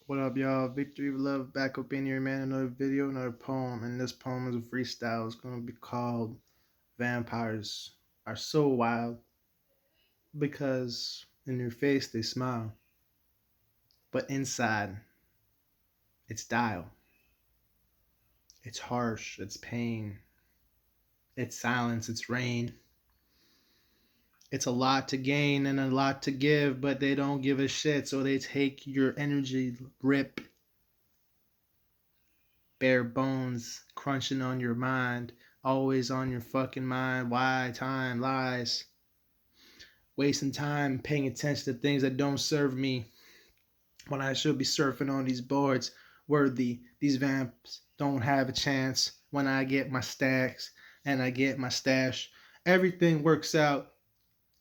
What up, y'all? Victory of Love back up in here, man. Another video, another poem. And this poem is a freestyle. It's going to be called Vampires Are So Wild because in your face they smile, but inside it's dial. It's harsh, it's pain, it's silence, it's rain. It's a lot to gain and a lot to give, but they don't give a shit, so they take your energy, rip bare bones crunching on your mind, always on your fucking mind. Why? Time, lies, wasting time paying attention to things that don't serve me when I should be surfing on these boards. Worthy, these vamps don't have a chance when I get my stacks and I get my stash. Everything works out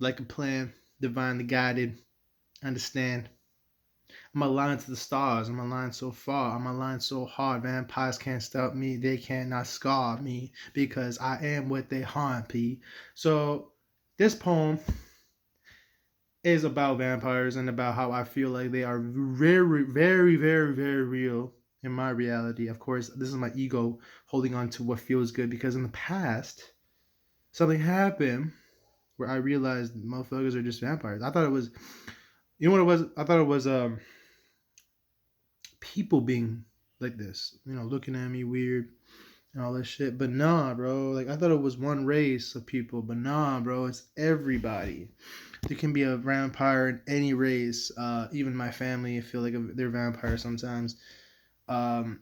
like a plan, divinely guided. Understand? I'm aligned to the stars. I'm aligned so far. I'm aligned so hard. Vampires can't stop me. They cannot scar me because I am what they haunt me. So this poem is about vampires and about how I feel like they are very, very, very, very real in my reality. Of course, this is my ego holding on to what feels good because in the past, something happened where I realized motherfuckers are just vampires. I thought it was, you know what it was? I thought it was people being like this, looking at me weird and all this shit. But nah, bro. Like I thought it was one race of people, but nah, bro. It's everybody. There can be a vampire in any race. Even my family, I feel like they're vampires sometimes. Um,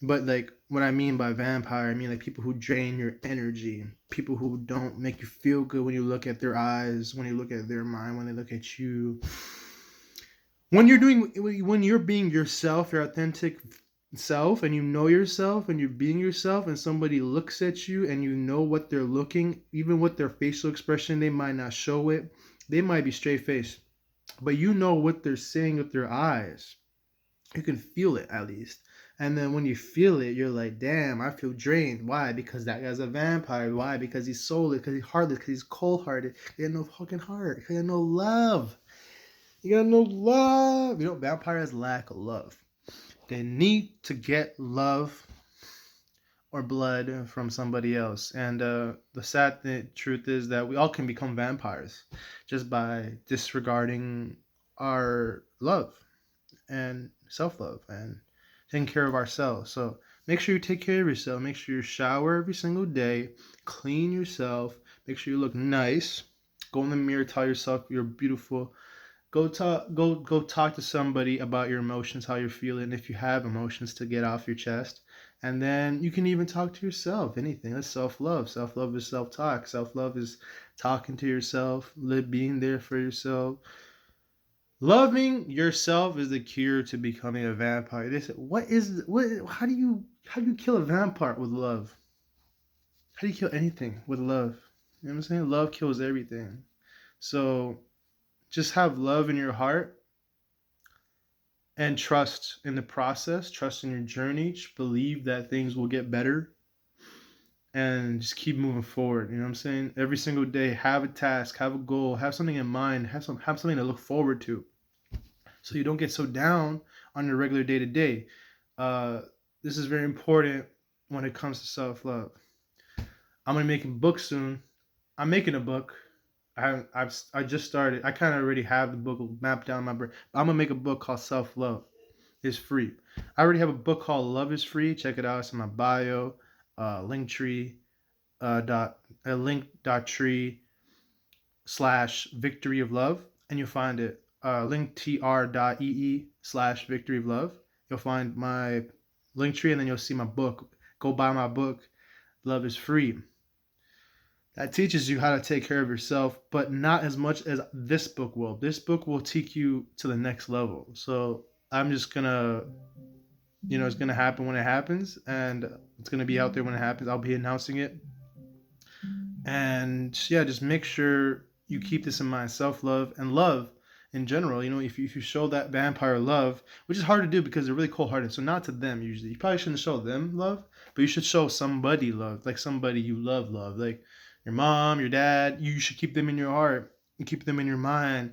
but like what I mean by vampire, I mean like people who drain your energy, people who don't make you feel good when you look at their eyes, when you look at their mind, when they look at you. When you're being yourself, your authentic self, and you know yourself and you're being yourself, and somebody looks at you and you know what they're looking, even with their facial expression, they might not show it, they might be straight faced, but you know what they're saying with their eyes. You can feel it at least. And then when you feel it, you're like, damn, I feel drained. Why? Because that guy's a vampire. Why? Because he's soulless, because he's heartless, because he's cold hearted. He got no fucking heart. He got no love. You got no love. Vampires lack love. They need to get love or blood from somebody else. And the sad truth is that we all can become vampires just by disregarding our love and self love and taking care of ourselves. So make sure you take care of yourself. Make sure you shower every single day, clean yourself, make sure you look nice. Go in the mirror, tell yourself you're beautiful. Go talk to somebody about your emotions, how you're feeling, if you have emotions to get off your chest. And then you can even talk to yourself. Anything. That's self-love. Self-love is self-talk. Self-love is talking to yourself, being there for yourself. Loving yourself is the cure to becoming a vampire. They said, how do you kill a vampire with love? How do you kill anything with love? You know what I'm saying? Love kills everything. So just have love in your heart and trust in the process, trust in your journey, just believe that things will get better and just keep moving forward. You know what I'm saying? Every single day, have a task, have a goal, have something in mind, have something to look forward to. So you don't get so down on your regular day to day. This is very important when it comes to self love. I'm gonna make a book soon. I'm making a book. I just started. I kind of already have the book mapped down in my brain. I'm gonna make a book called Self Love. It's free. I already have a book called Love Is Free. Check it out. It's in my bio. Linktree. Link.tree / Victory of Love, and you'll find it. linktr.ee / Victory of Love. You'll find my link tree, and then you'll see my book. Go buy my book. Love is Free. That teaches you how to take care of yourself, but not as much as this book will. This book will take you to the next level. So I'm just gonna, it's gonna happen when it happens, and it's gonna be out there when it happens. I'll be announcing it, and yeah, just make sure you keep this in mind: self love and love in general. If you show that vampire love, which is hard to do because they're really cold hearted, so not to them usually. You probably shouldn't show them love, but you should show somebody love, like somebody you love, like your mom, your dad. You should keep them in your heart and keep them in your mind.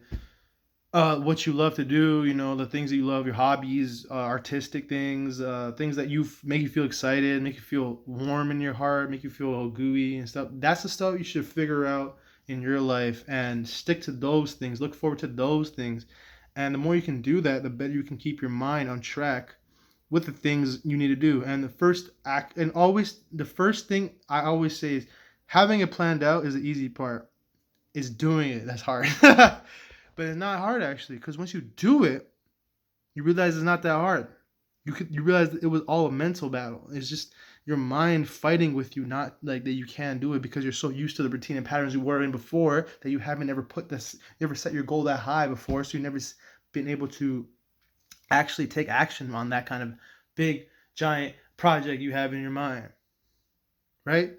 what you love to do, the things that you love, your hobbies, artistic things, things that make you feel excited, make you feel warm in your heart, make you feel all gooey and stuff. That's the stuff you should figure out in your life and stick to those things. Look forward to those things. And the more you can do that, the better you can keep your mind on track with the things you need to do. And the first thing I always say is having it planned out is the easy part. It's doing it that's hard. But it's not hard actually, because once you do it, you realize it's not that hard. You realize it was all a mental battle. It's just your mind fighting with you, not like that you can't do it because you're so used to the routine and patterns you were in before that you haven't ever you ever set your goal that high before, so you never been able to actually take action on that kind of big giant project you have in your mind, right?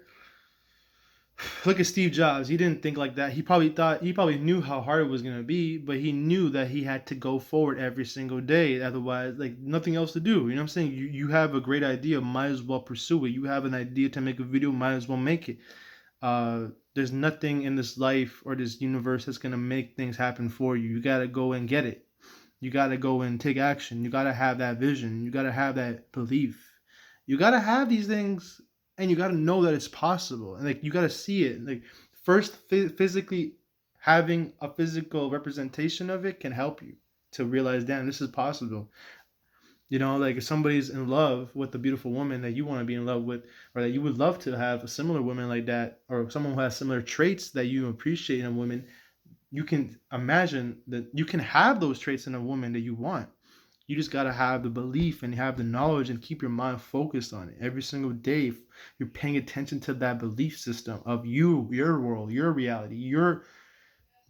Look at Steve Jobs. He didn't think like that. He probably knew how hard it was going to be, but he knew that he had to go forward every single day. Otherwise, like nothing else to do. You know what I'm saying? You have a great idea, might as well pursue it. You have an idea to make a video, might as well make it. There's nothing in this life or this universe that's going to make things happen for you. You got to go and get it. You got to go and take action. You got to have that vision. You got to have that belief. You got to have these things, and you got to know that it's possible. And like you got to see it. Like first, physically having a physical representation of it can help you to realize, damn, this is possible. Like if somebody's in love with a beautiful woman that you want to be in love with, or that you would love to have a similar woman like that, or someone who has similar traits that you appreciate in a woman, you can imagine that you can have those traits in a woman that you want. You just got to have the belief and have the knowledge and keep your mind focused on it every single day. You're paying attention to that belief system of you, your world, your reality, your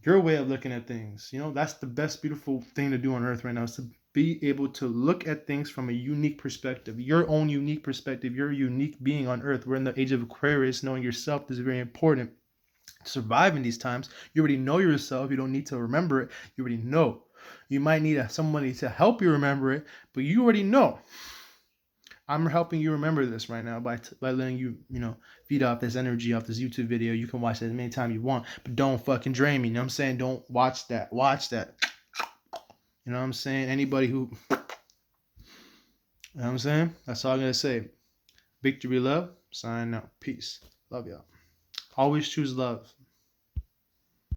way of looking at things. That's the best beautiful thing to do on earth right now, is to be able to look at things from a unique perspective, your own unique perspective, your unique being on earth. We're in the age of Aquarius. Knowing yourself is very important to survive in these times. You already know yourself. You don't need to remember it. You already know. You might need somebody to help you remember it, but you already know. I'm helping you remember this right now by letting you, feed off this energy off this YouTube video. You can watch it as many times you want, but don't fucking drain me. You know what I'm saying? Don't watch that. Watch that. You know what I'm saying? Anybody who, you know what I'm saying? That's all I'm going to say. Victory, love. Sign out. Peace. Love y'all. Always choose love.